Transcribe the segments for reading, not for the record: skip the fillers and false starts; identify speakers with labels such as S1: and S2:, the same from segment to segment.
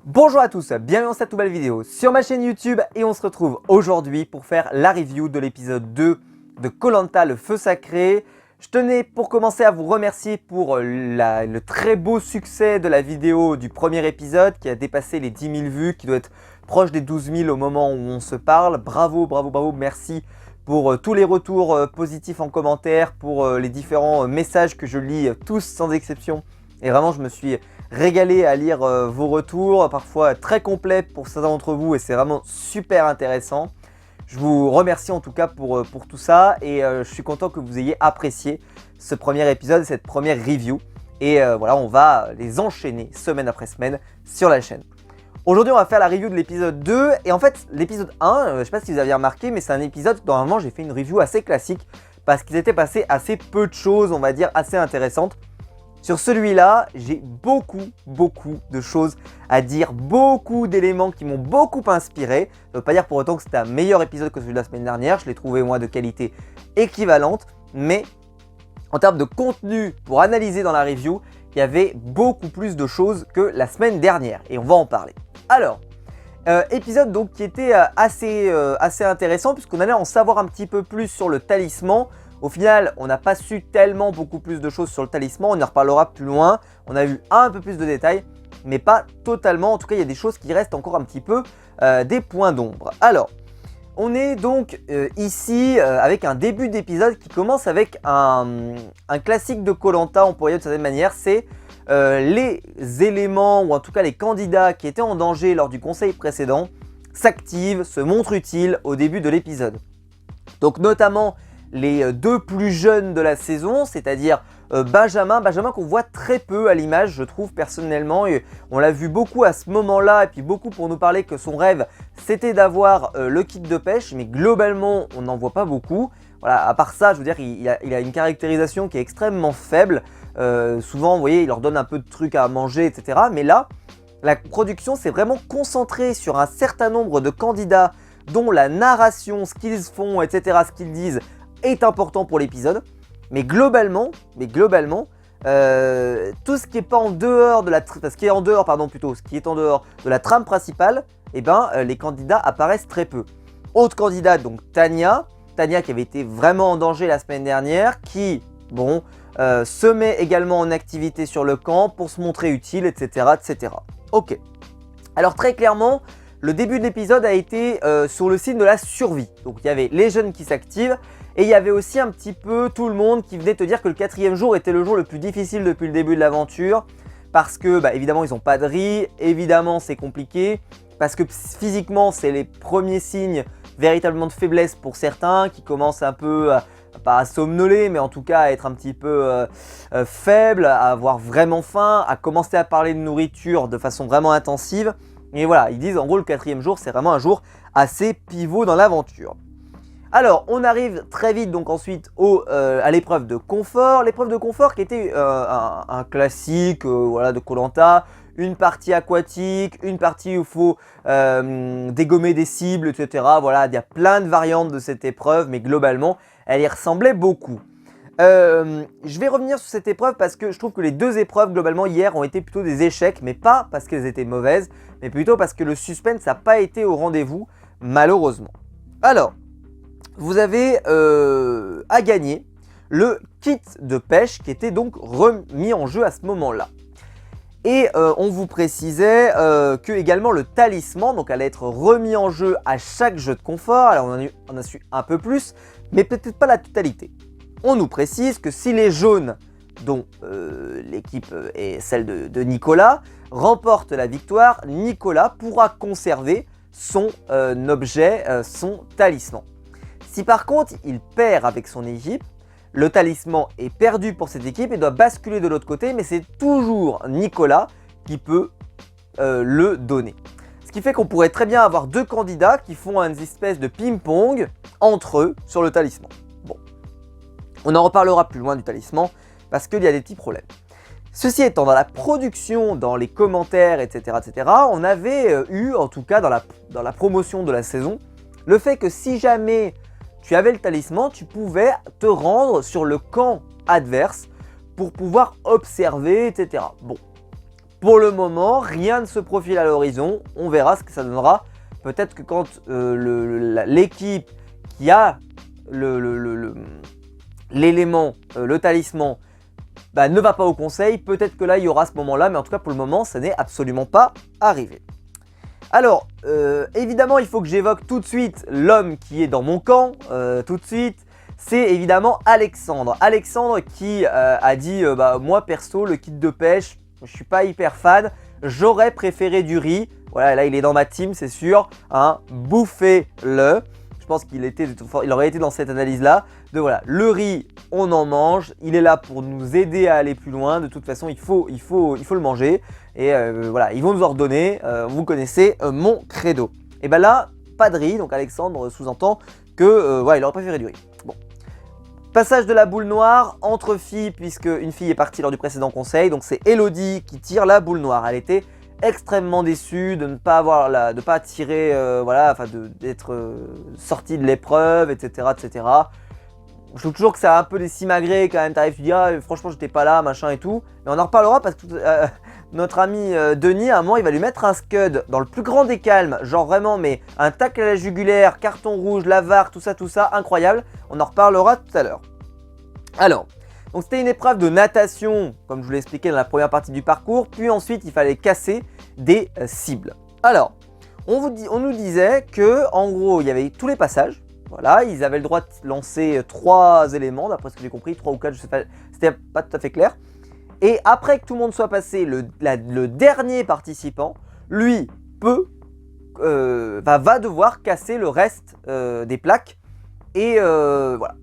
S1: Bonjour à tous, bienvenue dans cette nouvelle vidéo sur ma chaîne YouTube et on se retrouve aujourd'hui pour faire la review de l'épisode 2 de Koh Lanta, le feu sacré. Je tenais pour commencer à vous remercier pour le très beau succès de la vidéo du premier épisode qui a dépassé les 10 000 vues, qui doit être proche des 12 000 au moment où on se parle. Bravo, bravo, bravo, merci pour tous les retours positifs en commentaire, pour les différents messages que je lis tous sans exception. Et vraiment, je me suis régalé à lire vos retours, parfois très complets pour certains d'entre vous et c'est vraiment super intéressant. Je vous remercie en tout cas pour tout ça et je suis content que vous ayez apprécié ce premier épisode, cette première review. Et voilà, on va les enchaîner semaine après semaine sur la chaîne. Aujourd'hui, on va faire la review de l'épisode 2 et en fait, l'épisode 1, je ne sais pas si vous avez remarqué, mais c'est un épisode, normalement j'ai fait une review assez classique parce qu'il s'était passé assez peu de choses, on va dire, assez intéressantes. Sur celui-là, j'ai beaucoup de choses à dire, beaucoup d'éléments qui m'ont beaucoup inspiré. Ça ne veut pas dire pour autant que c'était un meilleur épisode que celui de la semaine dernière, je l'ai trouvé moi de qualité équivalente, mais en termes de contenu pour analyser dans la review, il y avait beaucoup plus de choses que la semaine dernière et on va en parler. Alors, épisode donc qui était assez intéressant puisqu'on allait en savoir un petit peu plus sur le talisman. Au final, on n'a pas su tellement beaucoup plus de choses sur le talisman, on en reparlera plus loin. On a vu un peu plus de détails, mais pas totalement. En tout cas, il y a des choses qui restent encore un petit peu des points d'ombre. Alors, on est donc ici avec un début d'épisode qui commence avec un classique de Koh Lanta, on pourrait dire de certaine manière. C'est les éléments, ou en tout cas les candidats qui étaient en danger lors du conseil précédent, s'activent, se montrent utiles au début de l'épisode. Donc notamment les deux plus jeunes de la saison, c'est-à-dire Benjamin qu'on voit très peu à l'image, je trouve personnellement. Et on l'a vu beaucoup à ce moment-là et puis beaucoup pour nous parler que son rêve c'était d'avoir le kit de pêche, mais globalement on n'en voit pas beaucoup. Voilà, à part ça, je veux dire, il a une caractérisation qui est extrêmement faible. Souvent, vous voyez, il leur donne un peu de trucs à manger, etc. Mais là, la production s'est vraiment concentrée sur un certain nombre de candidats dont la narration, ce qu'ils font, etc., ce qu'ils disent, est important pour l'épisode, mais globalement, tout ce qui est pas en dehors de la, ce qui est en dehors, pardon, plutôt, ce qui est en dehors de la trame principale, eh ben, les candidats apparaissent très peu. Autre candidate, donc Tania qui avait été vraiment en danger la semaine dernière, qui, bon, se met également en activité sur le camp pour se montrer utile, etc., etc. Ok. Alors très clairement, le début de l'épisode a été sur le signe de la survie. Donc il y avait les jeunes qui s'activent. Et il y avait aussi un petit peu tout le monde qui venait te dire que le 4e jour était le jour le plus difficile depuis le début de l'aventure. Parce que, bah, évidemment, ils n'ont pas de riz, évidemment, c'est compliqué. Parce que physiquement, c'est les premiers signes véritablement de faiblesse pour certains qui commencent un peu, pas à somnoler, mais en tout cas à être un petit peu faibles, à avoir vraiment faim, à commencer à parler de nourriture de façon vraiment intensive. Et voilà, ils disent en gros le 4e jour, c'est vraiment un jour assez pivot dans l'aventure. Alors, on arrive très vite donc ensuite à l'épreuve de confort. L'épreuve de confort qui était un classique voilà, de Koh Lanta. Une partie aquatique, une partie où il faut dégommer des cibles, etc. Voilà, il y a plein de variantes de cette épreuve, mais globalement, elle y ressemblait beaucoup. Je vais revenir sur cette épreuve parce que je trouve que les deux épreuves globalement hier ont été plutôt des échecs, mais pas parce qu'elles étaient mauvaises, mais plutôt parce que le suspense n'a pas été au rendez-vous, malheureusement. Alors, vous avez à gagner le kit de pêche qui était donc remis en jeu à ce moment-là. Et on vous précisait que également le talisman donc, allait être remis en jeu à chaque jeu de confort. Alors on a su un peu plus, mais peut-être pas la totalité. On nous précise que si les jaunes, dont l'équipe est celle de Nicolas, remportent la victoire, Nicolas pourra conserver son objet, son talisman. Si par contre il perd avec son équipe, le talisman est perdu pour cette équipe et doit basculer de l'autre côté, mais c'est toujours Nicolas qui peut le donner. Ce qui fait qu'on pourrait très bien avoir deux candidats qui font une espèce de ping-pong entre eux sur le talisman. Bon, on en reparlera plus loin du talisman parce qu'il y a des petits problèmes. Ceci étant, dans la production, dans les commentaires, etc., on avait eu, en tout cas dans la promotion de la saison, le fait que si jamais tu avais le talisman, tu pouvais te rendre sur le camp adverse pour pouvoir observer, etc. Bon, Pour le moment, rien ne se profile à l'horizon. On verra ce que ça donnera. Peut-être que quand l'équipe qui a l'élément, le talisman, ne va pas au conseil, peut-être que là il y aura à ce moment-là, mais en tout cas pour le moment ça n'est absolument pas arrivé. Alors, évidemment il faut que j'évoque tout de suite l'homme qui est dans mon camp, tout de suite, c'est évidemment Alexandre. Alexandre qui a dit, moi perso le kit de pêche, je suis pas hyper fan, j'aurais préféré du riz. Voilà, là il est dans ma team, c'est sûr, hein, bouffez-le. Je pense qu'il aurait été dans cette analyse-là. De voilà, le riz, on en mange, il est là pour nous aider à aller plus loin. De toute façon, il faut le manger. Et voilà, ils vont nous ordonner. Vous connaissez mon credo. Et ben là, pas de riz. Donc Alexandre sous-entend que il aurait préféré du riz. Bon. Passage de la boule noire entre filles, puisque une fille est partie lors du précédent conseil. Donc c'est Elodie qui tire la boule noire. Elle était extrêmement déçue de ne pas avoir de pas tirer, d'être sortie de l'épreuve, etc., etc. Je trouve toujours que ça a un peu des simagrées quand même. T'arrives, tu dis franchement j'étais pas là, machin et tout. Mais on en reparlera parce que notre ami Denis, à un moment, il va lui mettre un scud dans le plus grand des calmes, genre vraiment, mais un tacle à la jugulaire, carton rouge, la VAR, tout ça, incroyable. On en reparlera tout à l'heure. Alors. Donc c'était une épreuve de natation, comme je vous l'ai expliqué dans la première partie du parcours, puis ensuite il fallait casser des cibles. Alors, on nous disait que en gros il y avait tous les passages, voilà, ils avaient le droit de lancer 3 éléments, d'après ce que j'ai compris, 3 ou 4, je sais pas, c'était pas tout à fait clair. Et après que tout le monde soit passé, le dernier participant, lui, va devoir casser le reste des plaques, et voilà.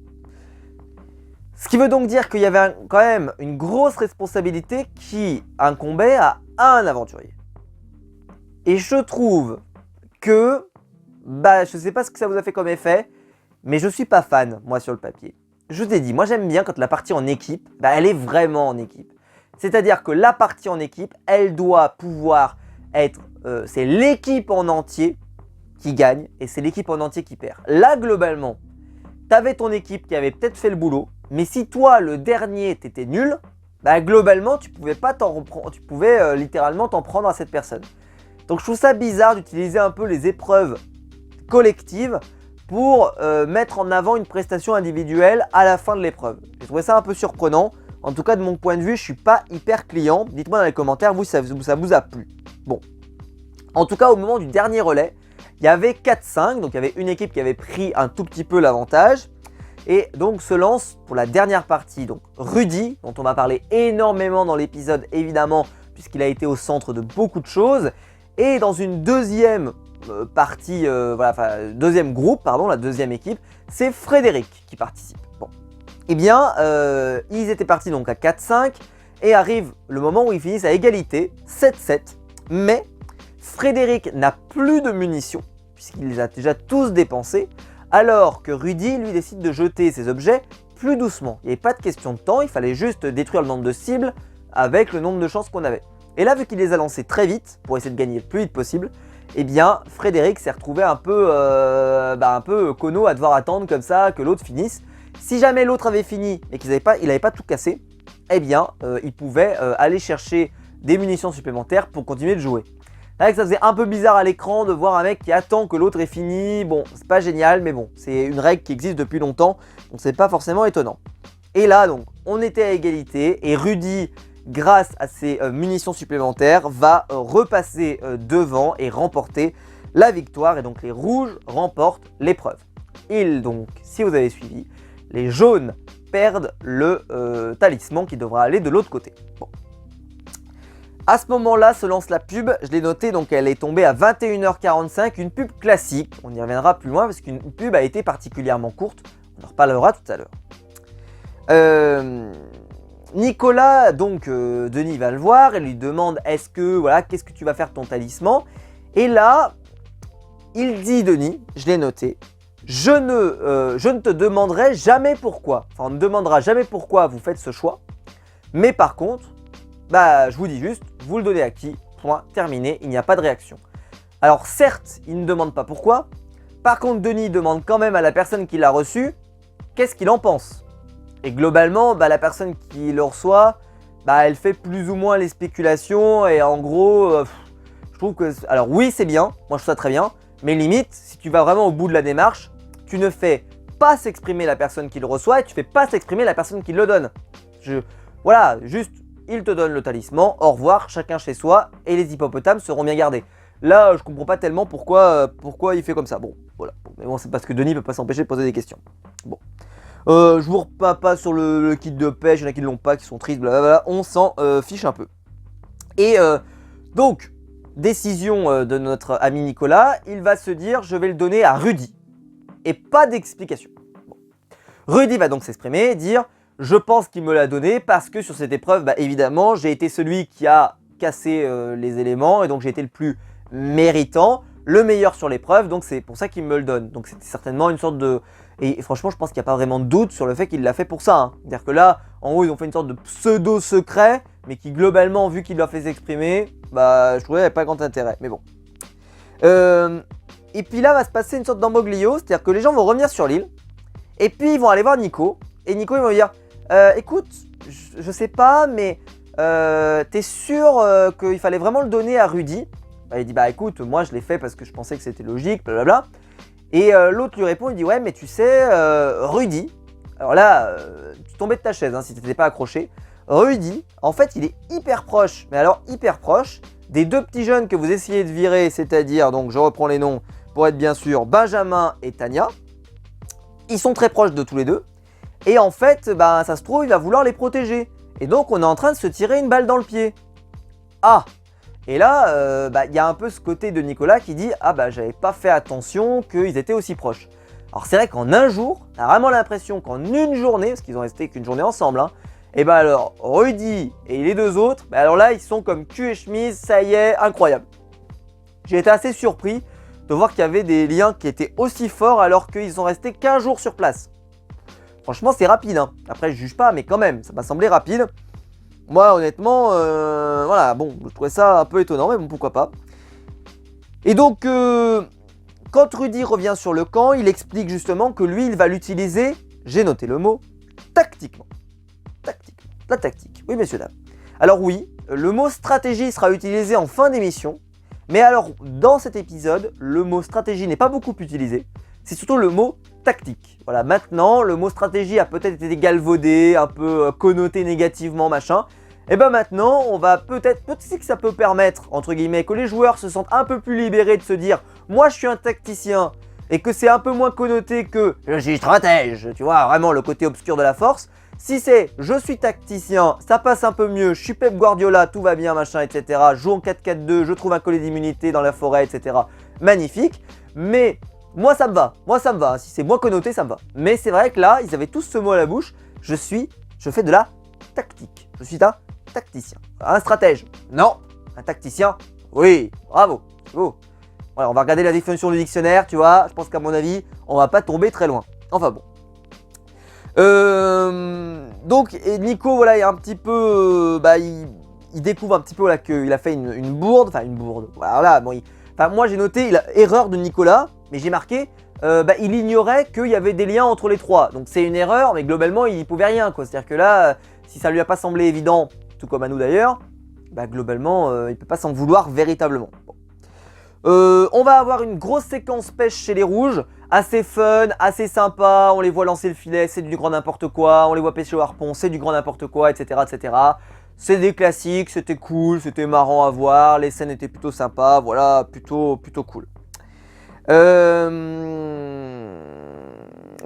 S1: Ce qui veut donc dire qu'il y avait quand même une grosse responsabilité qui incombait à un aventurier. Et je trouve que, je sais pas ce que ça vous a fait comme effet, mais je suis pas fan, moi, sur le papier. Je t'ai dit, moi j'aime bien quand la partie en équipe, elle est vraiment en équipe. C'est-à-dire que la partie en équipe, elle doit pouvoir être, c'est l'équipe en entier qui gagne et c'est l'équipe en entier qui perd. Là, globalement, t'avais ton équipe qui avait peut-être fait le boulot, mais si toi, le dernier, t'étais nul, globalement, tu pouvais pas t'en reprendre, tu pouvais littéralement t'en prendre à cette personne. Donc je trouve ça bizarre d'utiliser un peu les épreuves collectives pour mettre en avant une prestation individuelle à la fin de l'épreuve. J'ai trouvé ça un peu surprenant. En tout cas, de mon point de vue, je suis pas hyper client. Dites-moi dans les commentaires, ça vous a plu. Bon. En tout cas, au moment du dernier relais, il y avait 4-5, donc il y avait une équipe qui avait pris un tout petit peu l'avantage. Et donc se lance pour la dernière partie, donc Rudy, dont on va parler énormément dans l'épisode évidemment, puisqu'il a été au centre de beaucoup de choses. Et dans une deuxième partie, deuxième groupe, pardon, la deuxième équipe, c'est Frédéric qui participe. Bon. Eh bien, ils étaient partis donc à 4-5 et arrive le moment où ils finissent à égalité, 7-7. Mais Frédéric n'a plus de munitions, puisqu'il les a déjà tous dépensés. Alors que Rudy, lui, décide de jeter ses objets plus doucement. Il n'y avait pas de question de temps, il fallait juste détruire le nombre de cibles avec le nombre de chances qu'on avait. Et là, vu qu'il les a lancés très vite, pour essayer de gagner le plus vite possible, eh bien, Frédéric s'est retrouvé un peu cono à devoir attendre comme ça que l'autre finisse. Si jamais l'autre avait fini et qu'il n'avait pas tout cassé, eh bien, il pouvait aller chercher des munitions supplémentaires pour continuer de jouer. C'est vrai que ça faisait un peu bizarre à l'écran de voir un mec qui attend que l'autre ait fini. Bon, c'est pas génial, mais bon, c'est une règle qui existe depuis longtemps, donc c'est pas forcément étonnant. Et là, donc, on était à égalité et Rudy, grâce à ses munitions supplémentaires, va repasser devant et remporter la victoire. Et donc, les rouges remportent l'épreuve. Et donc, si vous avez suivi, les jaunes perdent le talisman qui devra aller de l'autre côté. Bon. À ce moment-là se lance la pub, je l'ai noté, donc elle est tombée à 21h45, une pub classique, on y reviendra plus loin parce qu'une pub a été particulièrement courte, on en reparlera tout à l'heure. Nicolas, donc Denis va le voir et lui demande qu'est-ce que tu vas faire de ton talisman? Et là, il dit Denis, je l'ai noté, je ne te demanderai jamais pourquoi, enfin on ne demandera jamais pourquoi vous faites ce choix, mais par contre, je vous dis juste, vous le donnez à qui? Point, terminé, il n'y a pas de réaction. Alors certes, il ne demande pas pourquoi. Par contre, Denis demande quand même à la personne qui l'a reçu, qu'est-ce qu'il en pense? Et globalement, la personne qui le reçoit, bah, elle fait plus ou moins les spéculations et en gros, je trouve que... Alors oui, c'est bien, moi je trouve ça très bien, mais limite, si tu vas vraiment au bout de la démarche, tu ne fais pas s'exprimer la personne qui le reçoit et tu fais pas s'exprimer la personne qui le donne. Voilà, juste, il te donne le talisman, au revoir, chacun chez soi et les hippopotames seront bien gardés. Là, je comprends pas tellement pourquoi il fait comme ça. Bon, voilà. Bon, mais bon, c'est parce que Denis peut pas s'empêcher de poser des questions. Bon. Je vous repeins pas sur le kit de pêche, il y en a qui ne l'ont pas, qui sont tristes, blablabla. On s'en fiche un peu. Et donc, décision de notre ami Nicolas, il va se dire, je vais le donner à Rudy. Et pas d'explication. Bon. Rudy va donc s'exprimer, dire, je pense qu'il me l'a donné parce que sur cette épreuve, bah, évidemment, j'ai été celui qui a cassé les éléments et donc j'ai été le plus méritant, le meilleur sur l'épreuve, donc c'est pour ça qu'il me le donne. Donc c'était certainement une sorte de... Et franchement, je pense qu'il n'y a pas vraiment de doute sur le fait qu'il l'a fait pour ça. Hein. C'est-à-dire que là, en haut, ils ont fait une sorte de pseudo-secret, mais qui globalement, vu qu'il l'a fait s'exprimer, bah, je trouvais qu'il n'y avait pas grand intérêt. Mais bon. Et puis là, va se passer une sorte d'ambroglio, c'est-à-dire que les gens vont revenir sur l'île, et puis ils vont aller voir Nico, et Nico, ils vont lui dire, écoute, je sais pas, mais t'es sûr qu'il fallait vraiment le donner à Rudy? Il dit, bah écoute, moi je l'ai fait parce que je pensais que c'était logique, blablabla. Et l'autre lui répond, il dit, ouais, mais tu sais, Rudy, alors là, tu tombais de ta chaise hein, si t'étais pas accroché. Rudy, en fait, il est hyper proche, mais alors hyper proche, des deux petits jeunes que vous essayez de virer, c'est-à-dire, donc je reprends les noms pour être bien sûr, Benjamin et Tania. Ils sont très proches de tous les deux. Et en fait, bah, ça se trouve, il va vouloir les protéger. Et donc, on est en train de se tirer une balle dans le pied. Ah! Et là, y a un peu ce côté de Nicolas qui dit « Ah bah j'avais pas fait attention qu'ils étaient aussi proches ». Alors c'est vrai qu'en un jour, t'as vraiment l'impression qu'en une journée, parce qu'ils ont resté qu'une journée ensemble, hein, et bah alors Rudy et les deux autres, bah alors là ils sont comme cul et chemise, ça y est, incroyable. J'ai été assez surpris de voir qu'il y avait des liens qui étaient aussi forts alors qu'ils sont restés qu'1 jour sur place. Franchement c'est rapide, hein. Après je juge pas, mais quand même, ça m'a semblé rapide. Moi, honnêtement, voilà, bon, je trouvais ça un peu étonnant, mais bon, pourquoi pas. Et donc, quand Rudy revient sur le camp, il explique justement que lui, il va l'utiliser, j'ai noté le mot, tactiquement. Tactiquement, la tactique, oui, messieurs, dames. Alors oui, le mot stratégie sera utilisé en fin d'émission, mais alors, dans cet épisode, le mot stratégie n'est pas beaucoup utilisé, c'est surtout le mot tactique. Voilà, maintenant, le mot stratégie a peut-être été galvaudé, un peu connoté négativement, machin. Et ben maintenant, on va peut-être que ça peut permettre, entre guillemets, que les joueurs se sentent un peu plus libérés de se dire « Moi, je suis un tacticien » et que c'est un peu moins connoté que « Je suis stratège », tu vois, vraiment le côté obscur de la force. Si c'est « Je suis tacticien », ça passe un peu mieux, je suis Pep Guardiola, tout va bien, machin, etc. Je joue en 4-4-2, je trouve un collet d'immunité dans la forêt, etc. Magnifique, mais... moi ça me va, si c'est moins connoté ça me va. Mais c'est vrai que là, ils avaient tous ce mot à la bouche, je fais de la tactique. Je suis un tacticien. Un stratège, non. Un tacticien, oui, bravo, c'est beau. Voilà, on va regarder la définition du dictionnaire, tu vois, je pense qu'à mon avis, on va pas tomber très loin. Enfin bon. Donc, et Nico, voilà, il est un petit peu, il découvre un petit peu là qu'il a fait une bourde, enfin une bourde, voilà, bon, moi j'ai noté, erreur de Nicolas, mais j'ai marqué, il ignorait qu'il y avait des liens entre les trois. Donc c'est une erreur, mais globalement il n'y pouvait rien, quoi. C'est-à-dire que là, si ça lui a pas semblé évident, tout comme à nous d'ailleurs, globalement il peut pas s'en vouloir véritablement. Bon. On va avoir une grosse séquence pêche chez les rouges, assez fun, assez sympa, on les voit lancer le filet, c'est du grand n'importe quoi, on les voit pêcher au harpon, c'est du grand n'importe quoi, etc. etc. C'est des classiques, c'était cool, c'était marrant à voir, les scènes étaient plutôt sympas, voilà, plutôt cool.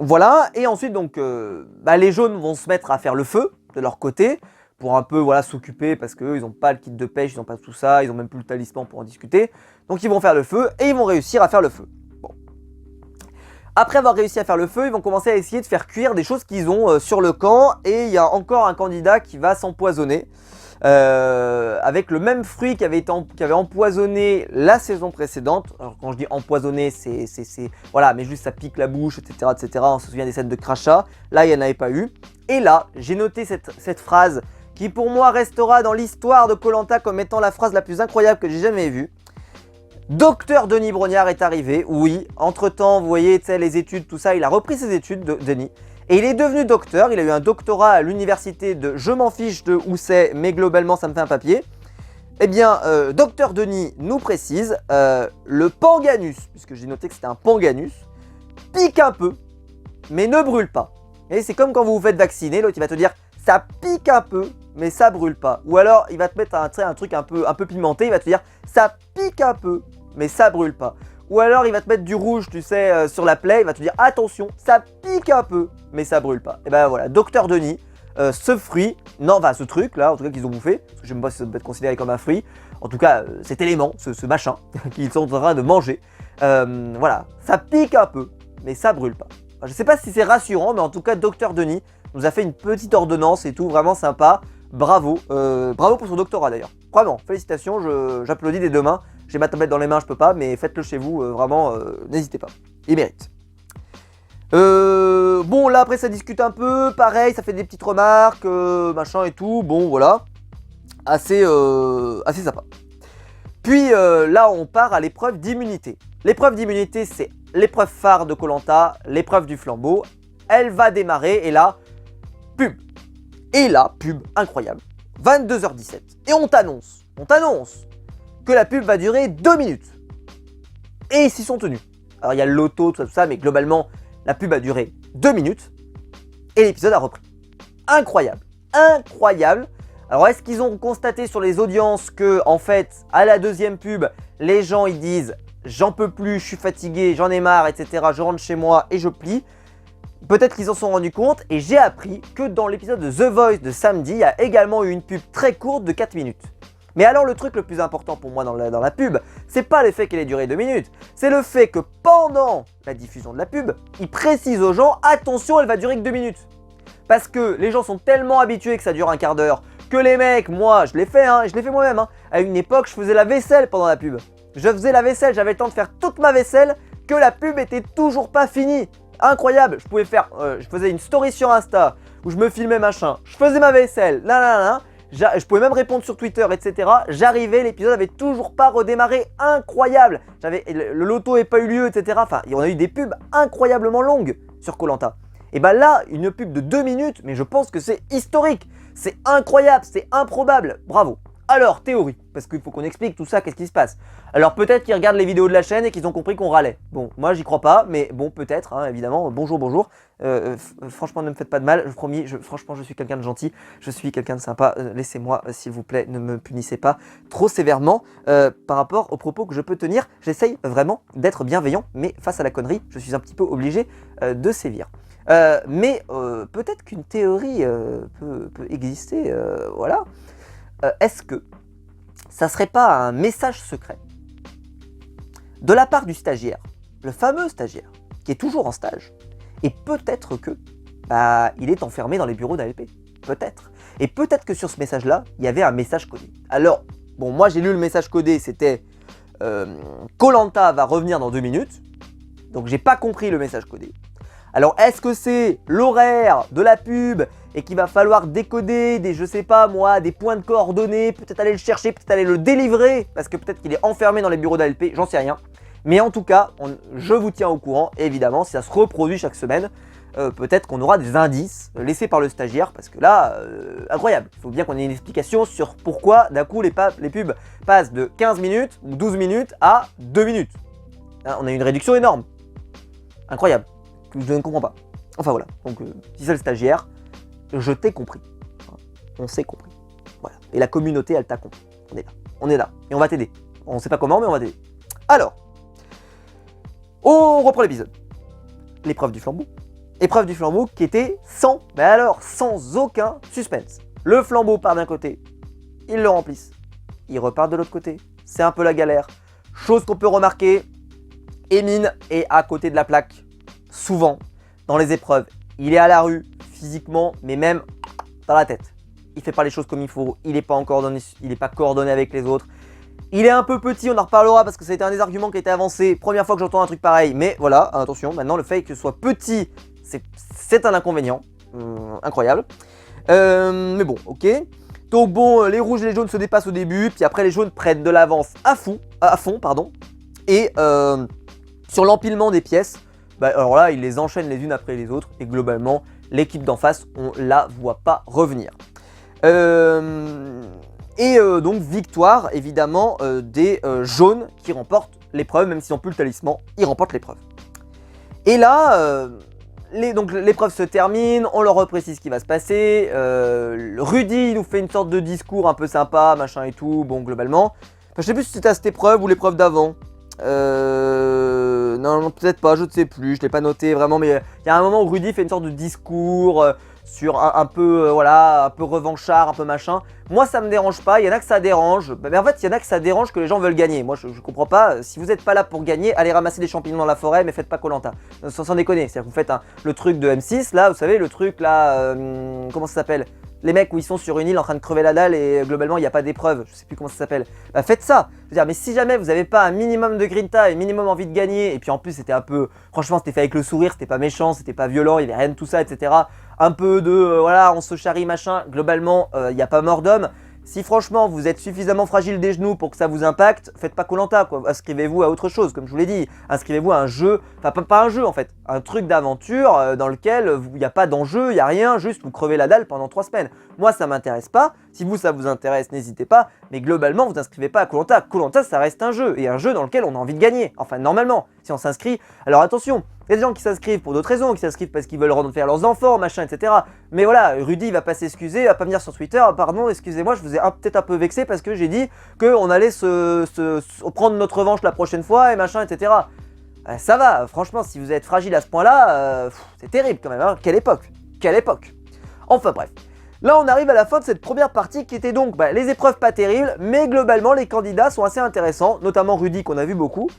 S1: Voilà, et ensuite donc les jaunes vont se mettre à faire le feu de leur côté pour un peu voilà s'occuper parce qu'eux ils n'ont pas le kit de pêche, ils n'ont pas tout ça, ils n'ont même plus le talisman pour en discuter. Donc ils vont faire le feu et ils vont réussir à faire le feu. Bon. Après avoir réussi à faire le feu, ils vont commencer à essayer de faire cuire des choses qu'ils ont sur le camp et il y a encore un candidat qui va s'empoisonner. Avec le même fruit qui avait empoisonné la saison précédente. Alors quand je dis empoisonné, c'est voilà, mais juste ça pique la bouche, etc., etc. On se souvient des scènes de crachat. Là, il n'y en avait pas eu. Et là, j'ai noté cette phrase qui pour moi restera dans l'histoire de Koh-Lanta comme étant la phrase la plus incroyable que j'ai jamais vue. Docteur Denis Brognard est arrivé. Oui, entre temps, vous voyez, les études, tout ça, il a repris ses études, Denis. Et il est devenu docteur, il a eu un doctorat à l'université de... Je m'en fiche de où c'est, mais globalement ça me fait un papier. Eh bien, Docteur Denis nous précise, le panganus, puisque j'ai noté que c'était un panganus, pique un peu, mais ne brûle pas. Et c'est comme quand vous vous faites vacciner, l'autre il va te dire, ça pique un peu, mais ça brûle pas. Ou alors, il va te mettre un truc un peu pimenté, il va te dire, ça pique un peu, mais ça brûle pas. Ou alors, il va te mettre du rouge, tu sais, sur la plaie, il va te dire, attention, ça pique un peu, mais ça brûle pas. Et ben voilà, Docteur Denis, ce fruit, non, enfin ce truc là, en tout cas qu'ils ont bouffé, parce que je ne sais pas si ça peut être considéré comme un fruit, en tout cas cet élément, ce machin, qu'ils sont en train de manger, voilà, ça pique un peu, mais ça brûle pas. Enfin, je sais pas si c'est rassurant, mais en tout cas, Docteur Denis nous a fait une petite ordonnance et tout, vraiment sympa, bravo, bravo pour son doctorat d'ailleurs, vraiment, félicitations, j'applaudis des deux mains, j'ai ma tablette dans les mains, je peux pas, mais faites-le chez vous, vraiment, n'hésitez pas, il mérite. Bon là après ça discute un peu, pareil, ça fait des petites remarques, machin et tout, bon voilà, assez sympa. Puis là on part à l'épreuve d'immunité. L'épreuve d'immunité c'est l'épreuve phare de koh, l'épreuve du flambeau, elle va démarrer et là, pub. Et là, pub incroyable, 22h17, et on t'annonce que la pub va durer 2 minutes. Et ils s'y sont tenus. Alors il y a le loto, tout ça, mais globalement, la pub a duré 2 minutes et l'épisode a repris. Incroyable, incroyable. Alors est-ce qu'ils ont constaté sur les audiences que en fait à la deuxième pub, les gens ils disent j'en peux plus, je suis fatigué, j'en ai marre, etc. Je rentre chez moi et je plie. Peut-être qu'ils en sont rendus compte et j'ai appris que dans l'épisode de The Voice de samedi, il y a également eu une pub très courte de 4 minutes. Mais alors le truc le plus important pour moi dans la pub, c'est pas le fait qu'elle ait duré 2 minutes, c'est le fait que pendant la diffusion de la pub, ils précisent aux gens, attention elle va durer que 2 minutes. Parce que les gens sont tellement habitués que ça dure un quart d'heure, que les mecs, moi je l'ai fait, je l'ai fait moi-même, à une époque je faisais la vaisselle pendant la pub. Je faisais la vaisselle, j'avais le temps de faire toute ma vaisselle, que la pub était toujours pas finie. Incroyable, je faisais une story sur Insta, où je me filmais machin, je faisais ma vaisselle, je pouvais même répondre sur Twitter, etc. J'arrivais, l'épisode avait toujours pas redémarré, incroyable. Le loto n'avait pas eu lieu, etc. Enfin, on a eu des pubs incroyablement longues sur koh. Et bah là, une pub de 2 minutes, mais je pense que c'est historique. C'est incroyable, c'est improbable, bravo. Alors, théorie, parce qu'il faut qu'on explique tout ça, qu'est-ce qui se passe. Alors peut-être qu'ils regardent les vidéos de la chaîne et qu'ils ont compris qu'on râlait. Bon, moi j'y crois pas, mais bon, peut-être, évidemment. Bonjour. Franchement, ne me faites pas de mal, je promis, franchement, je suis quelqu'un de gentil, je suis quelqu'un de sympa. Laissez-moi, s'il vous plaît, ne me punissez pas trop sévèrement par rapport aux propos que je peux tenir. J'essaye vraiment d'être bienveillant, mais face à la connerie, je suis un petit peu obligé de sévir. Mais peut-être qu'une théorie peut exister, voilà. Est-ce que ça serait pas un message secret de la part du stagiaire, le fameux stagiaire, qui est toujours en stage, et peut-être que il est enfermé dans les bureaux d'ALP, peut-être. Et peut-être que sur ce message-là, il y avait un message codé. Alors, bon, moi j'ai lu le message codé, c'était koh va revenir dans 2 minutes, donc j'ai pas compris le message codé. Alors est-ce que c'est l'horaire de la pub et qu'il va falloir décoder des, je sais pas moi, des points de coordonnées, peut-être aller le chercher, peut-être aller le délivrer, parce que peut-être qu'il est enfermé dans les bureaux d'ALP, j'en sais rien. Mais en tout cas, je vous tiens au courant, évidemment, si ça se reproduit chaque semaine, peut-être qu'on aura des indices laissés par le stagiaire, parce que là, incroyable. Il faut bien qu'on ait une explication sur pourquoi d'un coup les pubs passent de 15 minutes ou 12 minutes à 2 minutes. Hein, on a une réduction énorme. Incroyable. Que je ne comprends pas. Enfin voilà, donc si c'est le stagiaire, je t'ai compris. On s'est compris. Voilà. Et la communauté, elle t'a compris. On est là. Et on va t'aider. On ne sait pas comment, mais on va t'aider. Alors, on reprend l'épisode. L'épreuve du flambeau. Épreuve du flambeau qui était sans aucun suspense. Le flambeau part d'un côté, ils le remplissent. Ils repartent de l'autre côté. C'est un peu la galère. Chose qu'on peut remarquer, Emine est à côté de la plaque. Souvent, dans les épreuves, il est à la rue, physiquement, mais même dans la tête. Il fait pas les choses comme il faut, il n'est pas coordonné avec les autres. Il est un peu petit, on en reparlera parce que c'était un des arguments qui a été avancé. Première fois que j'entends un truc pareil, mais voilà, attention, maintenant le fait que ce soit petit, c'est un inconvénient. Incroyable. Mais bon, ok. Donc bon, les rouges et les jaunes se dépassent au début, puis après les jaunes prennent de l'avance à fond, et sur l'empilement des pièces, alors là, ils les enchaînent les unes après les autres, et globalement, l'équipe d'en face, on la voit pas revenir. Donc victoire évidemment des jaunes qui remportent l'épreuve, même s'ils n'ont plus le talisman, ils remportent l'épreuve. Et là, donc l'épreuve se termine, on leur reprécise ce qui va se passer. Rudy nous fait une sorte de discours un peu sympa, machin et tout, bon globalement. Enfin, je sais plus si c'était à cette épreuve ou l'épreuve d'avant. Non, peut-être pas, je ne sais plus, je l'ai pas noté vraiment, mais il y a un moment où Rudy fait une sorte de discours sur un peu, voilà, un peu revanchard, un peu machin. Moi, ça me dérange pas, il y en a que ça dérange, mais en fait, il y en a que ça dérange que les gens veulent gagner. Moi, je comprends pas, si vous n'êtes pas là pour gagner, allez ramasser des champignons dans la forêt, mais faites pas Koh-Lanta. Sans déconner, c'est-à-dire que vous faites le truc de M6, là, vous savez, le truc là, comment ça s'appelle ? Les mecs où ils sont sur une île en train de crever la dalle et globalement il n'y a pas d'épreuve, je sais plus comment ça s'appelle. Bah faites ça. Je veux dire, mais si jamais vous n'avez pas un minimum de grinta et un minimum envie de gagner, et puis en plus c'était un peu, franchement c'était fait avec le sourire, c'était pas méchant, c'était pas violent, il n'y avait rien de tout ça, etc. Un peu de, voilà, on se charrie machin, globalement il n'y a pas mort d'homme. Si franchement vous êtes suffisamment fragile des genoux pour que ça vous impacte, faites pas Koh-Lanta quoi, inscrivez-vous à autre chose comme je vous l'ai dit, inscrivez-vous à un jeu, enfin pas un jeu en fait, un truc d'aventure dans lequel il n'y a pas d'enjeu, il n'y a rien, juste vous crevez la dalle pendant 3 semaines. Moi ça m'intéresse pas, si vous ça vous intéresse n'hésitez pas, mais globalement vous inscrivez pas à Koh-Lanta, Koh-Lanta ça reste un jeu, et un jeu dans lequel on a envie de gagner, enfin normalement, si on s'inscrit, alors attention, il y a des gens qui s'inscrivent pour d'autres raisons, qui s'inscrivent parce qu'ils veulent faire leurs enfants, machin, etc. Mais voilà, Rudy il va pas s'excuser, il va pas venir sur Twitter, pardon, excusez-moi, je vous ai peut-être un peu vexé parce que j'ai dit qu'on allait prendre notre revanche la prochaine fois et machin, etc. Ça va, franchement, si vous êtes fragile à ce point-là, c'est terrible quand même, hein. Quelle époque, quelle époque. Enfin bref. Là, on arrive à la fin de cette première partie qui était donc les épreuves pas terribles, mais globalement, les candidats sont assez intéressants, notamment Rudy qu'on a vu beaucoup.